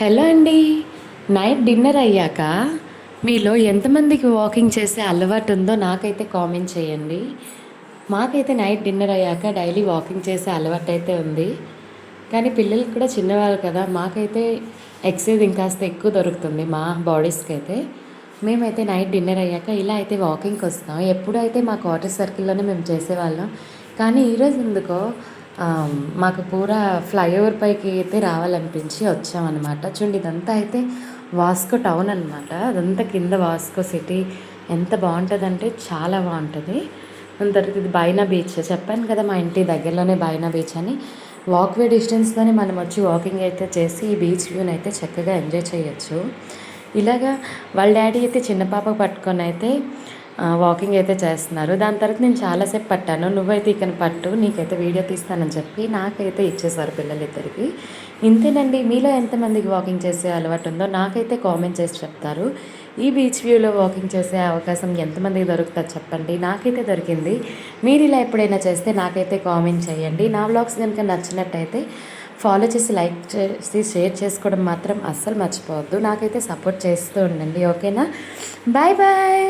Hello అండి. Night dinner అయ్యాక మీలో ఎంతమందికి వాకింగ్ చేసే అలవాటు ఉందో నాకైతే కామెంట్ చేయండి. మాకైతే నైట్ డిన్నర్ అయ్యాక డైలీ వాకింగ్ చేసే అలవాటు అయితే ఉంది. కానీ పిల్లలకి కూడా చిన్నవాళ్ళు కదా, మాకైతే ఎక్సర్సైజ్ ఇంకాస్త ఎక్కువ దొరుకుతుంది మా బాడీస్కి అయితే. మేమైతే నైట్ డిన్నర్ అయ్యాక ఇలా అయితే వాకింగ్కి వస్తాం. ఎప్పుడైతే మా క్వార్టర్ సర్కిల్లోనే మేము చేసేవాళ్ళం. కానీ ఈరోజు ఎందుకో మాకు పూరా ఫ్లైఓవర్ పైకి అయితే రావాలనిపించి వచ్చామన్నమాట. చూడండి, ఇదంతా అయితే వాస్కో టౌన్ అనమాట. అదంతా కింద వాస్కో సిటీ. ఎంత బాగుంటుందంటే చాలా బాగుంటుంది. దాని తర్వాత ఇది బైనా బీచ్. చెప్పాను కదా మా ఇంటి దగ్గరలోనే బైనా బీచ్ అని. వాక్వే డిస్టెన్స్లోనే మనం వచ్చి వాకింగ్ అయితే చేసి ఈ బీచ్ వ్యూని అయితే చక్కగా ఎంజాయ్ చేయొచ్చు. ఇలాగా వాళ్ళ డాడీ అయితే చిన్న పాప పట్టుకొని అయితే వాకింగ్ అయితే చేస్తున్నారు. దాని తర్వాత నేను చాలాసేపు పట్టాను. నువ్వైతే ఇక్కడ పట్టు, నీకైతే వీడియో తీస్తానని చెప్పి నాకైతే ఇచ్చేసారు పిల్లలిద్దరికి. ఇంతేనండి. మీలో ఎంతమందికి వాకింగ్ చేసే అలవాటు ఉందో నాకైతే కామెంట్ చేసి చెప్తారు. ఈ బీచ్ వ్యూలో వాకింగ్ చేసే అవకాశం ఎంతమందికి దొరుకుతుందో చెప్పండి. నాకైతే దొరికింది. మీరు ఇలా ఎప్పుడైనా చేస్తే నాకైతే కామెంట్ చేయండి. నా వ్లాగ్స్ కనుక నచ్చినట్టయితే ఫాలో చేసి, లైక్ చేసి, షేర్ చేసుకోవడం మాత్రం అస్సలు మర్చిపోవద్దు. నాకైతే సపోర్ట్ చేస్తూ ఉండండి. ఓకేనా? Bye bye.